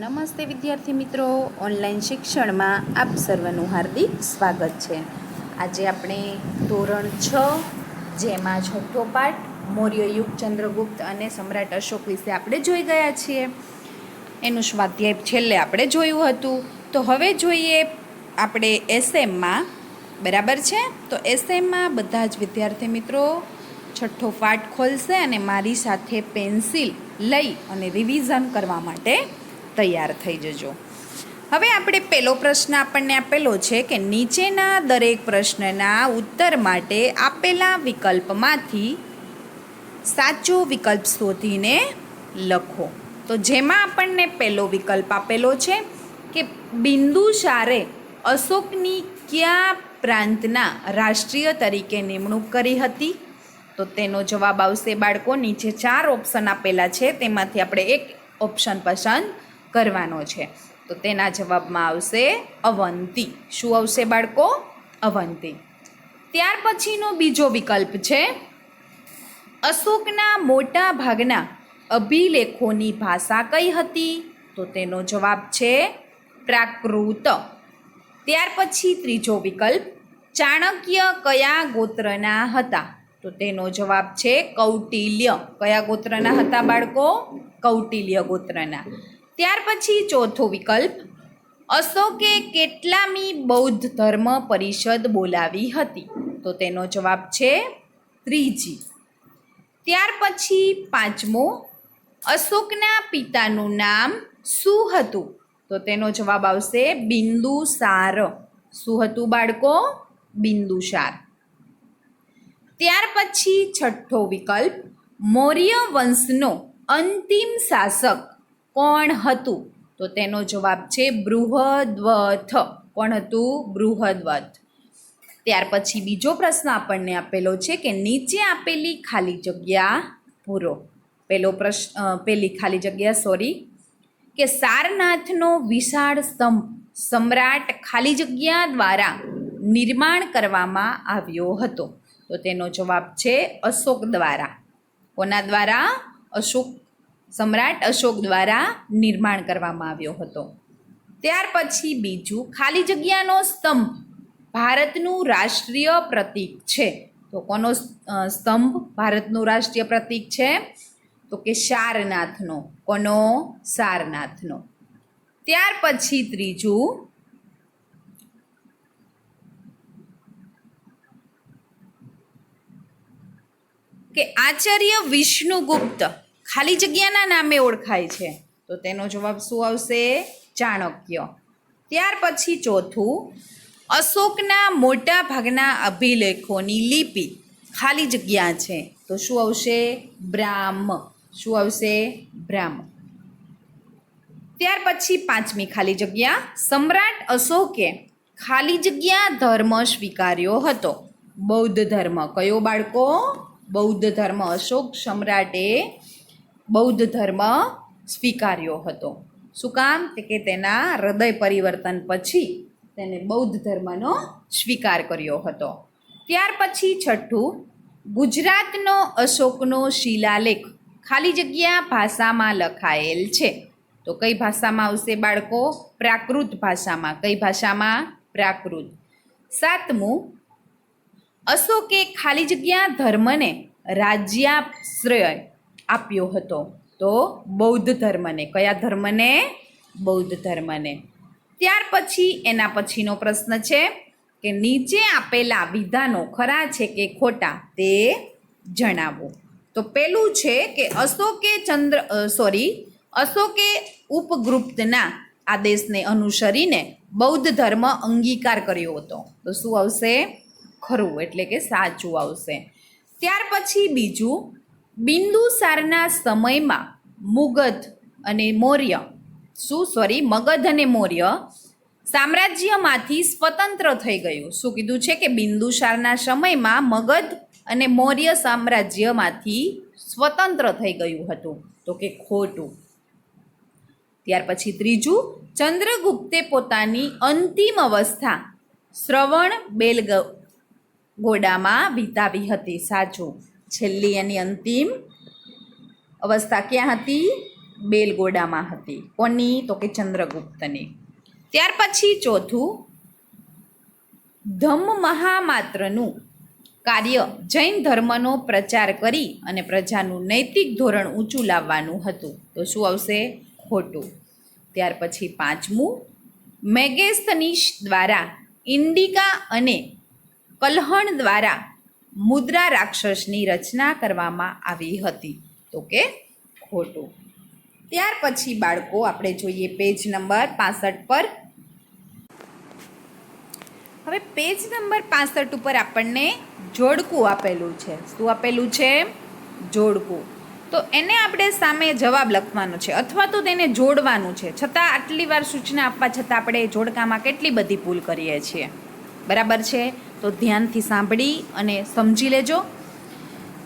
નમસ્તે વિદ્યાર્થી મિત્રો, ઓનલાઈન શિક્ષણમાં આપ સર્વનું હાર્દિક સ્વાગત છે. આજે આપણે ધોરણ 6 જેમાં છઠ્ઠો પાઠ મૌર્ય યુગ, ચંદ્રગુપ્ત અને સમ્રાટ અશોક વિશે આપણે જોઈ ગયા છીએ. એનું સ્વાધ્યાય છેલ્લે આપણે જોયું હતું. તો હવે જોઈએ આપણે એસએમમાં, બરાબર છે? તો એસએમમાં બધા જ વિદ્યાર્થી મિત્રો છઠ્ઠો પાઠ ખોલશે અને મારી સાથે પેન્સિલ લઈ અને રિવિઝન કરવા માટે તૈયાર થઈ જજો. હવે આપણે પહેલો પ્રશ્ન આપણને આપેલો છે કે નીચેના દરેક પ્રશ્નના ઉત્તર માટે આપેલા વિકલ્પમાંથી સાચો વિકલ્પ શોધીને લખો. તો જેમાં આપણને પહેલો વિકલ્પ આપેલો છે કે બિંદુસારે અશોકની કયા પ્રાંતના રાષ્ટ્રીય તરીકે નિમણૂક કરી હતી? તો તેનો જવાબ આવશે બાળકો, નીચે 4 ઓપ્શન આપેલા છે તેમાંથી આપણે એક ઓપ્શન પસંદ કરવાનો છે. તો તેના જવાબમાં આવશે અવંતી. શું આવશે બાળકો? અવંતી. ત્યાર પછીનો બીજો વિકલ્પ છે અશોકના મોટા ભાગના અભિલેખોની ભાષા કઈ હતી? તો તેનો જવાબ છે પ્રાકૃત. ત્યાર પછી ત્રીજો વિકલ્પ ચાણક્ય કયા ગોત્રના હતા? તો તેનો જવાબ છે કૌટિલ્ય. કયા ગોત્રના હતા બાળકો? કૌટિલ્ય ગોત્રના. ત્યાર પછી ચોથો વિકલ્પ અશોકે કેટલામી બૌદ્ધ ધર્મ પરિષદ બોલાવી હતી? તો તેનો જવાબ છે ત્રીજી. ત્યાર પછી પાંચમો અશોકના પિતાનું નામ શું હતું? તો તેનો જવાબ આવશે બિંદુસાર. શું હતું બાળકો? બિંદુસાર. ત્યાર પછી છઠ્ઠો વિકલ્પ મૌર્ય વંશનો અંતિમ શાસક કોણ હતું? તો તેનો જવાબ છે બૃહદ્રથ. કોણ હતું? બૃહદ્રથ. ત્યાર પછી બીજો પ્રશ્ન આપણને આપેલો છે કે નીચે આપેલી ખાલી જગ્યા પૂરો. પેલી ખાલી જગ્યા કે સારનાથનો વિશાળ સ્તંભ સમ્રાટ ખાલી જગ્યા દ્વારા નિર્માણ કરવામાં આવ્યો હતો? તો તેનો જવાબ છે અશોક દ્વારા. કોના દ્વારા? સમ્રાટ અશોક દ્વારા નિર્માણ કરવામાં આવ્યો હતો. ત્યાર પછી બીજું, ખાલી જગ્યાનો સ્તંભ ભારતનું રાષ્ટ્રીય પ્રતીક છે. તો કોનો સ્તંભ ભારતનું રાષ્ટ્રીય પ્રતીક છે? તો કે સારનાથનો. કોનો? સારનાથનો. ત્યાર પછી ત્રીજું કે આચાર્ય વિષ્ણુગુપ્ત ખાલી જગ્યાના નામે ઓળખાય છે? તો તેનો જવાબ શું આવશે? ચાણક્ય. ત્યાર પછી ચોથું અશોકના મોટા ભાગના અભિલેખોની લિપિ ખાલી જગ્યા છે? તો શું આવશે? બ્રાહ્મ. શું આવશે? બ્રાહ્મ. ત્યાર પછી પાંચમી ખાલી જગ્યા સમ્રાટ અશોકે ખાલી જગ્યા ધર્મ સ્વીકાર્યો હતો? બૌદ્ધ ધર્મ. કયો બાળકો? બૌદ્ધ ધર્મ. અશોક સમ્રાટે બૌદ્ધ ધર્મ સ્વીકાર્યો હતો. શું કામ? કે તેના હૃદય પરિવર્તન પછી તેને બૌદ્ધ ધર્મનો સ્વીકાર કર્યો હતો. ત્યાર પછી છઠ્ઠું ગુજરાતનો અશોકનો શિલાલેખ ખાલી જગ્યા ભાષામાં લખાયેલ છે? તો કઈ ભાષામાં આવશે બાળકો? પ્રાકૃત ભાષામાં. કઈ ભાષામાં? પ્રાકૃત. સાતમું અશોકે ખાલી જગ્યા ધર્મને રાજ્યાશ્રય આપ્યો હતો? તો બૌદ્ધ ધર્મને. કયા ધર્મને? બૌદ્ધ ધર્મને. ત્યાર પછી એના પછીનો પ્રશ્ન છે કે નીચે આપેલા વિધાનો ખરા છે કે ખોટા તે જણાવો. તો પેલું છે કે અશોકે ઉપગુપ્તના આદેશને અનુસરીને બૌદ્ધ ધર્મ અંગીકાર કર્યો હતો? તો શું આવશે? ખરું, એટલે કે સાચું આવશે. ત્યાર પછી બીજું બિંદુસારના સમયમાં મગધ અને મૌર્ય સામ્રાજ્યમાંથી સ્વતંત્ર થઈ ગયું? શું કીધું છે? કે બિંદુસારના સમયમાં મગધ અને મૌર્ય સામ્રાજ્યમાંથી સ્વતંત્ર થઈ ગયું હતું? તો કે ખોટું. ત્યાર પછી ત્રીજું ચંદ્રગુપ્તે પોતાની અંતિમ અવસ્થા શ્રવણ બેલગોડામાં વિતાવી હતી? સાચું. છેલ્લી એની અંતિમ અવસ્થા ક્યાં હતી? બેલગોડામાં હતી. કોની? તો કે ચંદ્રગુપ્તની. ત્યાર પછી ચોથું, ધમ્મ મહામાત્રનું કાર્ય જૈન ધર્મનો પ્રચાર કરી અને પ્રજાનું નૈતિક ધોરણ ઊંચું લાવવાનું હતું. તો શું આવશે? ખોટું. ત્યાર પછી પાંચમું, મેગેસ્થનીશ દ્વારા ઇન્ડિકા અને કલ્હણ દ્વારા મુદ્રા રાક્ષસની રચના કરવામાં આવી હતી. તો કે ખોટું. ત્યાર પછી બાળકો આપણે જોઈએ પેજ નંબર 65 પર. હવે પેજ નંબર 65 ઉપર આપણને જોડકું આપેલું છે. શું આપેલું છે? જોડકું. તો એને આપણે સામે જવાબ લખવાનો છે અથવા તો તેને જોડવાનું છે. છતાં આટલી વાર સૂચના આપવા છતાં આપણે જોડકામાં કેટલી બધી ભૂલ કરીએ છીએ. બરાબર છે? તો ધ્યાનથી સાંભળી અને સમજી લેજો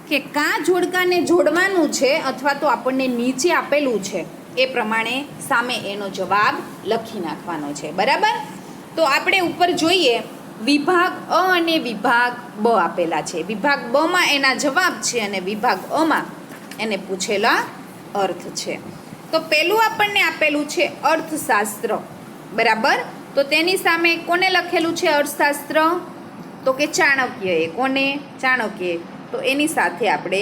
કે કાં જોડકાને જોડવાનું છે અથવા તો આપણને નીચે આપેલું છે એ પ્રમાણે સામે એનો જવાબ લખી નાખવાનો છે. બરાબર? તો આપણે ઉપર જોઈએ વિભાગ અ અને વિભાગ બ આપેલા છે. વિભાગ બમાં એના જવાબ છે અને વિભાગ અમાં એને પૂછેલા અર્થ છે. તો પહેલું આપણને આપેલું છે અર્થશાસ્ત્ર. બરાબર? તો તેની સામે કોને લખેલું છે અર્થશાસ્ત્ર? તો કે ચાણક્યએ. કોને? ચાણક્યએ. તો એની સાથે આપણે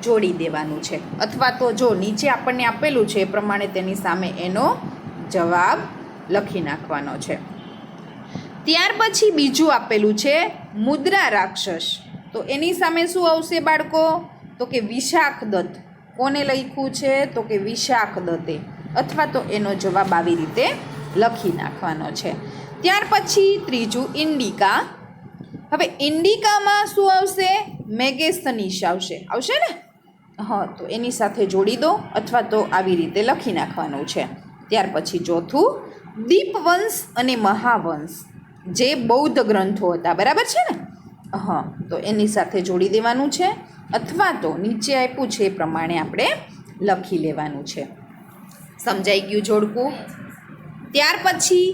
જોડી દેવાનું છે અથવા તો જો નીચે આપણને આપેલું છે એ પ્રમાણે તેની સામે એનો જવાબ લખી નાખવાનો છે. ત્યાર પછી બીજું આપેલું છે મુદ્રા રાક્ષસ. તો એની સામે શું આવશે બાળકો? તો કે વિશાખ દત્ત. કોને લખ્યું છે? તો કે વિશાખ દત્તે. અથવા તો એનો જવાબ આવી રીતે લખી નાખવાનો છે. ત્યાર પછી ત્રીજું ઇન્ડિકા. હવે ઇન્ડિકામાં શું આવશે? મેગેસ્થનીશ આવશે. આવશે ને? હા, તો એની સાથે જોડી દો અથવા તો આવી રીતે લખી નાખવાનું છે. ત્યાર પછી ચોથું દીપવંશ અને મહાવંશ, જે બૌદ્ધ ગ્રંથો હતા. બરાબર છે ને? હા, તો એની સાથે જોડી દેવાનું છે અથવા તો નીચે આપ્યું છે એ પ્રમાણે આપણે લખી લેવાનું છે. સમજાઈ ગયું જોડકું? ત્યાર પછી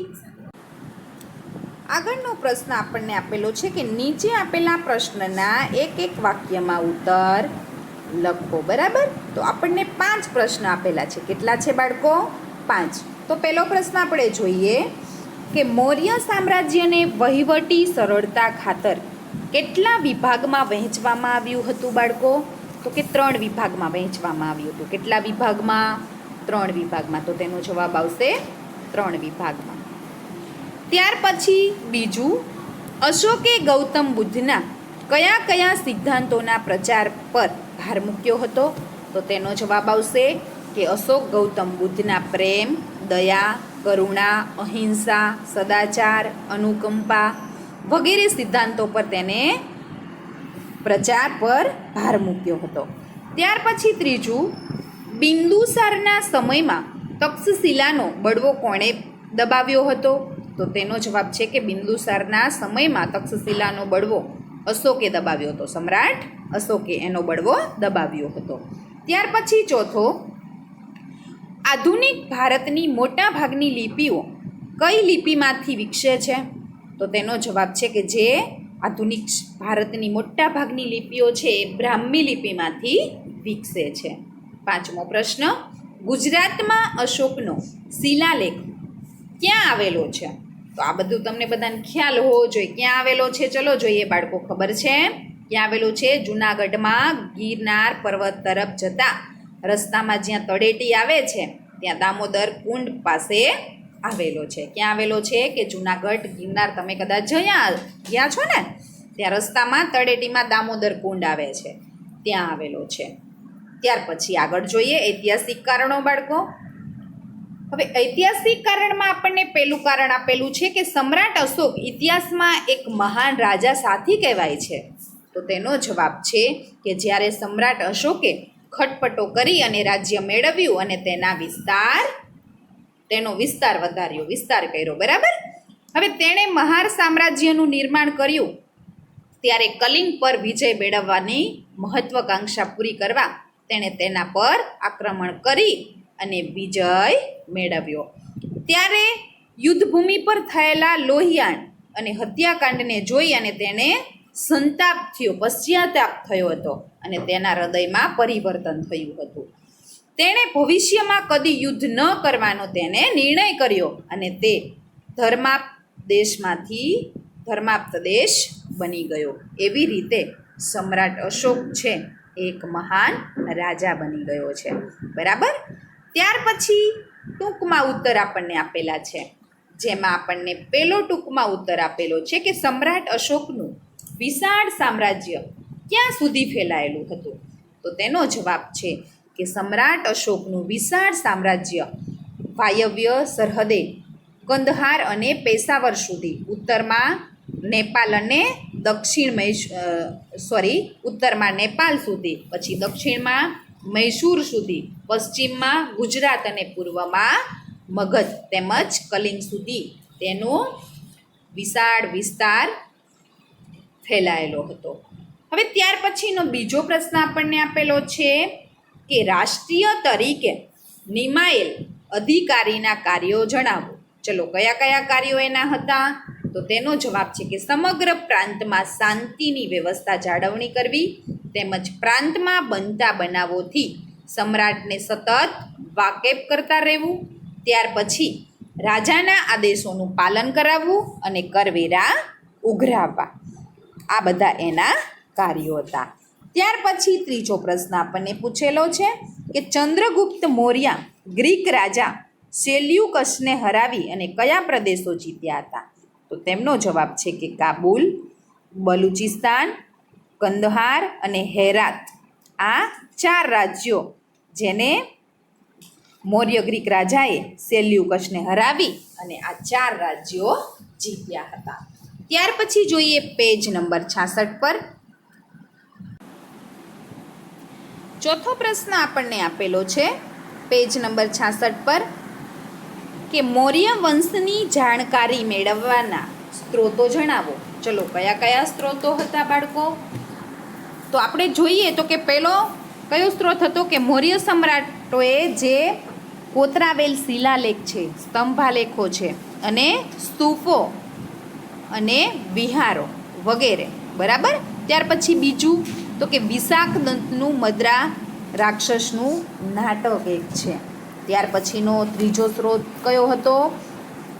આગળનો પ્રશ્ન આપણને આપેલો છે કે નીચે આપેલા પ્રશ્નના એક એક વાક્યમાં ઉત્તર લખો. બરાબર? તો આપણને 5 પ્રશ્ન આપેલા છે. કેટલા છે બાળકો? 5. તો પહેલો પ્રશ્ન આપણે જોઈએ કે મૌર્ય સામ્રાજ્યને વહીવટી સરળતા ખાતર કેટલા વિભાગમાં વહેંચવામાં આવ્યું હતું બાળકો? તો કે 3 વિભાગમાં વહેંચવામાં આવ્યું હતું. કેટલા વિભાગમાં? 3 વિભાગમાં. તો તેનો જવાબ આવશે 3 વિભાગમાં. ત્યાર પછી બીજું, અશોકે ગૌતમ બુદ્ધના કયા કયા સિદ્ધાંતોના પ્રચાર પર ભાર મૂક્યો હતો? તો તેનો જવાબ આવશે કે અશોક ગૌતમ બુદ્ધના પ્રેમ, દયા, કરુણા, અહિંસા, સદાચાર, અનુકંપા વગેરે સિદ્ધાંતો પર તેને પ્રચાર પર ભાર મૂક્યો હતો. ત્યાર પછી ત્રીજું, બિંદુસારના સમયમાં તક્ષશિલાનો બળવો કોણે દબાવ્યો હતો? તો તેનો જવાબ છે કે બિંદુસારના સમયમાં તક્ષશિલાનો બળવો અશોકે દબાવ્યો હતો. સમ્રાટ અશોકે એનો બળવો દબાવ્યો હતો. ત્યાર પછી ચોથો, આધુનિક ભારતની મોટા ભાગની લિપિઓ કઈ લિપિમાંથી વિકસે છે? તો તેનો જવાબ છે કે જે આધુનિક ભારતની મોટા ભાગની લિપિઓ છે એ બ્રાહ્મી લિપિમાંથી વિકસે છે. 5મો પ્રશ્ન, ગુજરાતમાં અશોકનો શિલાલેખ ક્યાં આવેલો છે? તો આ બધું તમને બધાને ખ્યાલ હોવો જોઈએ. ક્યાં આવેલો છે? ચલો જોઈએ બાળકો. ખબર છે ક્યાં આવેલો છે? જૂનાગઢમાં ગિરનાર પર્વત તરફ જતા રસ્તામાં જ્યાં તળેટી આવે છે ત્યાં દામોદર કુંડ પાસે આવેલો છે. ક્યાં આવેલો છે? કે જૂનાગઢ ગિરનાર તમે કદાચ ગયા છો ને, ત્યાં રસ્તામાં તળેટીમાં દામોદર કુંડ આવે છે, ત્યાં આવેલો છે. ત્યાર પછી આગળ જોઈએ ઐતિહાસિક કારણો બાળકો. હવે ઐતિહાસિક કારણમાં આપણને પહેલું કારણ આપેલું છે કે સમ્રાટ અશોક ઇતિહાસમાં એક મહાન રાજા સાથી કહેવાય છે. તો તેનો જવાબ છે કે જ્યારે સમ્રાટ અશોકે ખટપટો કરી અને રાજ્ય મેળવ્યું અને તેનો વિસ્તાર વધાર્યો, વિસ્તાર કર્યો. બરાબર? હવે તેણે મહાર સામ્રાજ્યનું નિર્માણ કર્યું ત્યારે કલિંગ પર વિજય મેળવવાની મહત્વાકાંક્ષા પૂરી કરવા તેણે તેના પર આક્રમણ કરી અને વિજય મેળવ્યો. ત્યારે યુદ્ધભૂમિ પર થયેલા લોહિયાણ અને હત્યાકાંડને જોઈ અને તેને સંતાપ થયો, પશ્ચાતાપ થયો હતો અને તેના હૃદયમાં પરિવર્તન થયું હતું. તેણે ભવિષ્યમાં કદી યુદ્ધ ન કરવાનો તેને નિર્ણય કર્યો અને તે ધર્માપ્ત દેશ બની ગયો. એવી રીતે સમ્રાટ અશોક છે એક મહાન રાજા બની ગયો છે. બરાબર. ત્યાર પછી ટૂંકમાં ઉત્તર આપણને આપેલા છે, જેમાં આપણને પહેલો ટૂંકમાં ઉત્તર આપેલો છે કે સમ્રાટ અશોકનું વિશાળ સામ્રાજ્ય ક્યાં સુધી ફેલાયેલું હતું. તો તેનો જવાબ છે કે સમ્રાટ અશોકનું વિશાળ સામ્રાજ્ય વાયવ્ય સરહદે કંદહાર અને પેશાવર સુધી, ઉત્તરમાં નેપાલ અને ઉત્તરમાં નેપાલ સુધી, પછી દક્ષિણમાં મૈસૂર સુધી, પશ્ચિમમાં ગુજરાત અને પૂર્વમાં મગધ તેમજ કલિંગ સુધી તેનો વિશાળ વિસ્તાર ફેલાયેલો હતો. હવે ત્યાર પછીનો બીજો પ્રશ્ન આપણને આપેલો છે કે રાષ્ટ્રીય તરીકે નિમાયેલ અધિકારીના કાર્યો જણાવો. ચલો, કયા કયા કાર્યો એના હતા? તો તેનો જવાબ છે કે સમગ્ર પ્રાંતમાં શાંતિની વ્યવસ્થા જાળવણી કરવી, તેમજ પ્રાંતમાં બનતા બનાવોથી સમ્રાટને સતત વાકેફ કરતા રહેવું, ત્યાર પછી રાજાના આદેશોનું પાલન કરાવવું અને કરવેરા ઉઘરાવવા. આ બધા એના કાર્યો હતા. ત્યાર પછી ત્રીજો પ્રશ્ન આપણને પૂછેલો છે કે ચંદ્રગુપ્ત મૌર્ય ગ્રીક રાજા સેલ્યુકસને હરાવી અને કયા પ્રદેશો જીત્યા હતા? તો તેમનો જવાબ છે કે કાબુલ, બલુચિસ્તાન, કંદહાર અને હેરાત. આ 4 રાજ્યો જેને મૌર્ય ગ્રીક રાજાએ સેલ્યુકસને હરાવી અને આ 4 રાજ્યો જીત્યા હતા. ત્યાર પછી જોઈએ પેજ નંબર 66 પર. ચોથો પ્રશ્ન આપણને આપેલો છે પેજ નંબર 66 પર કે મૌર્ય વંશની જાણકારી મેળવવાના સ્ત્રોતો જણાવો. ચલો, કયા કયા સ્ત્રોતો હતા બાળકો? તો આપણે જોઈએ તો કે પહેલો કયો સ્ત્રોત હતો કે મૌર્ય સમ્રાટોએ જે કોતરાવેલ શિલાલેખ છે, સ્તંભાલેખો છે અને સ્તૂપો અને વિહારો વગેરે. બરાબર. ત્યાર પછી બીજું તો કે વિશાખદંતનું મદ્રા રાક્ષસનું નાટક એક છે. ત્યાર પછીનો ત્રીજો સ્ત્રોત કયો હતો?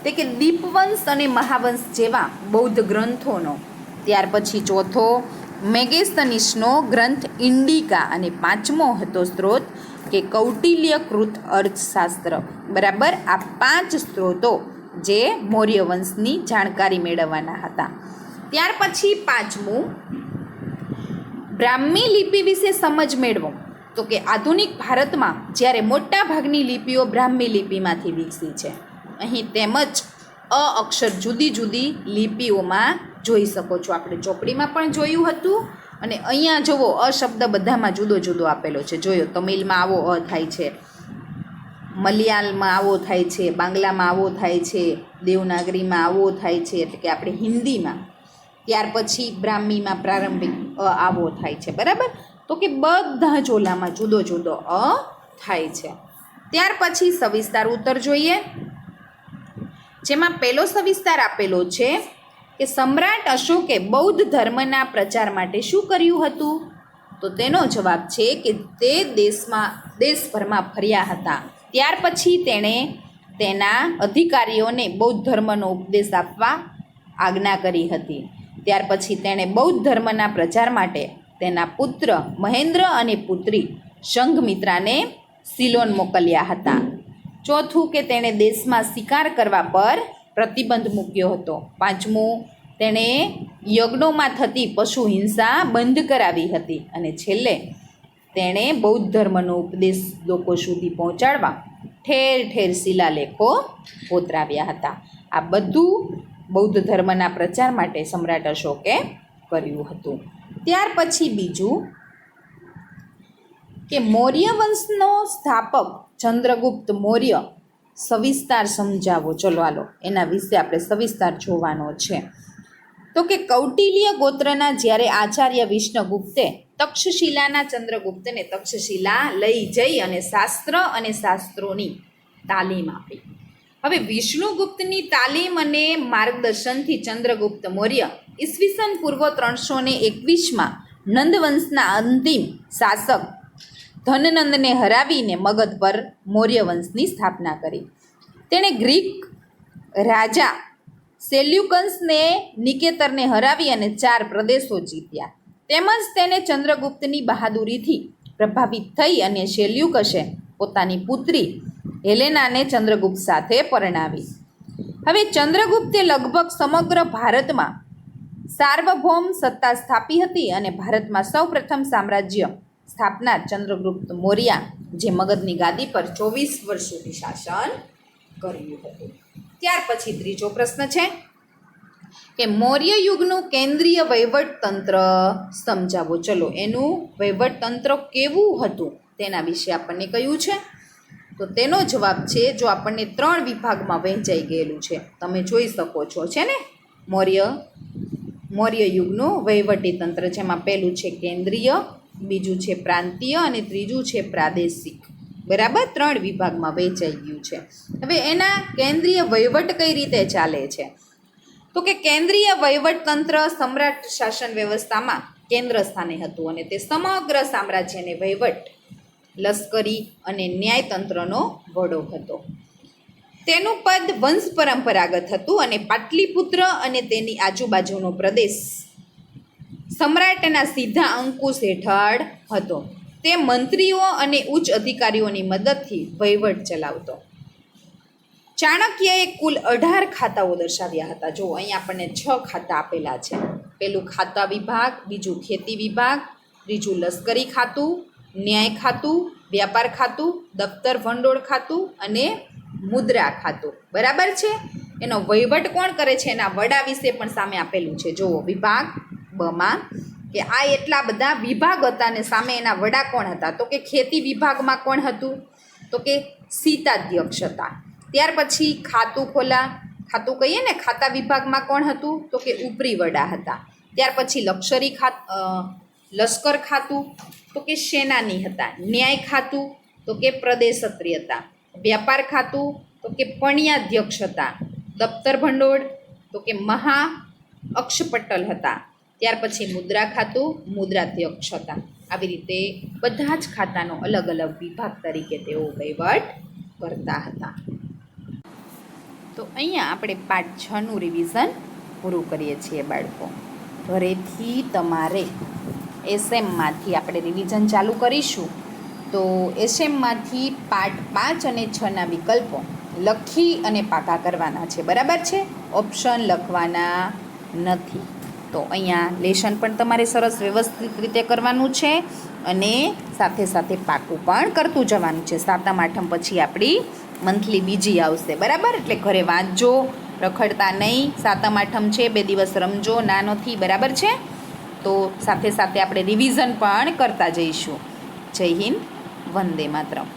તે કે દીપવંશ અને મહાવંશ જેવા બૌદ્ધ ગ્રંથોનો. ત્યાર પછી ચોથો મેગેસ્તનિસનો ગ્રંથ ઇન્ડિકા અને પાંચમો હતો સ્ત્રોત કે કૌટિલ્યકૃત અર્થશાસ્ત્ર. બરાબર. આ 5 સ્ત્રોતો જે મૌર્ય વંશની જાણકારી મેળવવાના હતા. ત્યાર પછી પાંચમું બ્રાહ્મી લિપિ વિશે સમજ મેળવો. તો કે આધુનિક ભારતમાં જ્યારે મોટા ભાગની લિપિઓ બ્રાહ્મી લિપિમાંથી વિકસી છે. અહીં તેમજ અ અક્ષર જુદી જુદી લિપિઓમાં જોઈ શકો છો. આપણે ચોપડીમાં પણ જોયું હતું અને અહીંયા જુઓ અ શબ્દ બધામાં જુદો જુદો આપેલો છે. જોયો, તમિલમાં આવો અ થાય છે, મલયાલમાં આવો થાય છે, બાંગ્લામાં આવો થાય છે, દેવનાગરીમાં આવો થાય છે, એટલે કે આપણે હિન્દીમાં. ત્યાર પછી બ્રાહ્મીમાં પ્રારંભિક અ આવો થાય છે. બરાબર. તો કે બધા જ ઓલામાં જુદો જુદો અ થાય છે. ત્યાર પછી સવિસ્તાર ઉત્તર જોઈએ, જેમાં પહેલો સવિસ્તાર આપેલો છે કે સમ્રાટ અશોકે બૌદ્ધ ધર્મના પ્રચાર માટે શું કર્યું હતું? તો તેનો જવાબ છે કે તે દેશભરમાં ફર્યા હતા. ત્યાર પછી તેણે તેના અધિકારીઓને બૌદ્ધ ધર્મનો ઉપદેશ આપવા આજ્ઞા કરી હતી. ત્યાર પછી તેણે બૌદ્ધ ધર્મના પ્રચાર માટે તેના પુત્ર મહેન્દ્ર અને પુત્રી સંઘમિત્રાને સિલોન મોકલ્યા હતા. ચોથું કે તેણે દેશમાં શિકાર કરવા પર પ્રતિબંધ મૂક્યો હતો. પાંચમું, તેણે યજ્ઞોમાં થતી પશુ હિંસા બંધ કરાવી હતી. અને છેલ્લે તેણે બૌદ્ધ ધર્મનો ઉપદેશ લોકો સુધી પહોંચાડવા ઠેર ઠેર શિલાલેખો કોતરાવ્યા હતા. આ બધું બૌદ્ધ ધર્મના પ્રચાર માટે સમ્રાટ અશોકે કર્યું હતું. ત્યાર પછી બીજું કે મૌર્ય વંશનો સ્થાપક ચંદ્રગુપ્ત મૌર્ય સવિસ્તાર સમજાવો. ચલો હાલો, એના વિશે આપણે સવિસ્તાર જોવાનો છે. તો કે કૌટિલ્ય ગોત્રના જ્યારે આચાર્ય વિષ્ણુગુપ્તે તક્ષશિલાના ચંદ્રગુપ્તને તક્ષશિલા લઈ જઈ અને શાસ્ત્ર અને શાસ્ત્રોની તાલીમ આપી. હવે વિષ્ણુગુપ્તની તાલીમ અને માર્ગદર્શનથી ચંદ્રગુપ્ત મૌર્ય ઈસવીસન પૂર્વ 321માં નંદવંશના અંતિમ શાસક ધનનંદને હરાવીને મગધ પર મૌર્ય વંશની સ્થાપના કરી. તેણે ગ્રીક રાજા સેલ્યુકન્સને નિકેતરને હરાવી અને 4 પ્રદેશો જીત્યા. તેમજ તેને ચંદ્રગુપ્તની બહાદુરીથી પ્રભાવિત થઈ અને સેલ્યુકસે પોતાની પુત્રી હેલેનાને ચંદ્રગુપ્ત સાથે પરણાવી. હવે ચંદ્રગુપ્તે લગભગ સમગ્ર ભારતમાં સાર્વભૌમ સત્તા સ્થાપી હતી અને ભારતમાં સૌપ્રથમ સામ્રાજ્ય સ્થાપનાર ચંદ્રગુપ્ત મૌર્ય, જે મગધની ગાદી પર 24 વર્ષ સુધી શાસન કર્યું હતું. ત્યાર પછી ત્રીજો પ્રશ્ન છે કે મૌર્ય યુગનું કેન્દ્રીય વહીવટતંત્ર સમજાવો. ચલો, એનું વહીવટતંત્ર કેવું હતું તેના વિશે આપણને કહ્યું છે. તો તેનો જવાબ છે, જો આપણને 3 વિભાગમાં વહેંચાઈ ગયેલું છે, તમે જોઈ શકો છો, છે ને, મૌર્ય યુગનું વહીવટી તંત્ર, જેમાં પહેલું છે કેન્દ્રીય, બીજું છે પ્રાંતીય અને ત્રીજું છે પ્રાદેશિક. બરાબર, 3 વિભાગમાં વહેંચાઈ ગયું છે. હવે એના કેન્દ્રીય વહીવટ કઈ રીતે ચાલે છે? તો કે કેન્દ્રીય વહીવટતંત્ર સમ્રાટ શાસન વ્યવસ્થામાં કેન્દ્ર સ્થાને હતું અને તે સમગ્ર સામ્રાજ્યને વહીવટ, લશ્કરી અને ન્યાયતંત્રનો વડો હતો. તેનું પદ વંશ પરંપરાગત હતું અને પાટલીપુત્ર અને તેની આજુબાજુનો પ્રદેશ સમ્રાટના સીધા અંકુશ હેઠળ હતો. તે મંત્રીઓ અને ઉચ્ચ અધિકારીઓની મદદથી વહીવટ ચલાવતો. ચાણક્યએ કુલ 18 ખાતાઓ દર્શાવ્યા હતા. જો અહીં આપણને 6 ખાતા આપેલા છે. પહેલું ખાતા વિભાગ, બીજું ખેતી વિભાગ, ત્રીજું લશ્કરી ખાતું, ન્યાય ખાતું, વ્યાપાર ખાતું, દફતર ભંડોળ ખાતું અને મુદ્રા ખાતું. બરાબર છે. એનો વહીવટ કોણ કરે છે એના વડા વિશે પણ સામે આપેલું છે. જુઓ વિભાગ બમાં કે આ એટલા બધા વિભાગ હતા અને સામે એના વડા કોણ હતા? તો કે ખેતી વિભાગમાં કોણ હતું? તો કે સીતાધ્યક્ષ હતા. ત્યાર પછી ખાતું કહીએ ને, ખાતા વિભાગમાં કોણ હતું? તો કે ઉપરી વડા હતા. ત્યાર પછી લશ્કર ખાતું તો કે સેનાની હતા. ન્યાય ખાતું તો કે પ્રદેશત્રી હતા. વ્યાપાર ખાતું તો કે પણ્યાધ્યક્ષ હતા. દફતર ભંડોળ તો કે મહા અક્ષપટલ હતા. ત્યાર પછી મુદ્રા ખાતું મુદ્રાધ્યક્ષ હતા. આવી રીતે બધા જ ખાતાનો અલગ અલગ વિભાગ તરીકે તેઓ વહીવટ કરતા હતા. તો અહીંયા આપણે પાઠ 6નું રિવિઝન પૂરું કરીએ છીએ બાળકો. ઘરેથી તમારે એસએમમાંથી આપણે રિવિઝન ચાલુ કરીશું. તો એસએમમાંથી પાઠ 5 અને 6ના વિકલ્પો લખી અને પાકા કરવાના છે. બરાબર છે, ઓપ્શન લખવાના નથી. તો અહીંયા લેશન પણ તમારે સરસ વ્યવસ્થિત રીતે કરવાનું છે અને સાથે સાથે પાકું પણ કરતું જવાનું છે. 7મ 8મ પછી આપણી મંથલી બીજી આવશે. બરાબર, એટલે ઘરે વાંચજો, રખડતા નહીં. 7મ 8મ છે, 2 દિવસ રમજો, ના નથી. બરાબર છે. તો સાથે સાથે આપણે રિવિઝન પણ કરતા જઈશું. જય હિન્દ, વંદે માતરમ.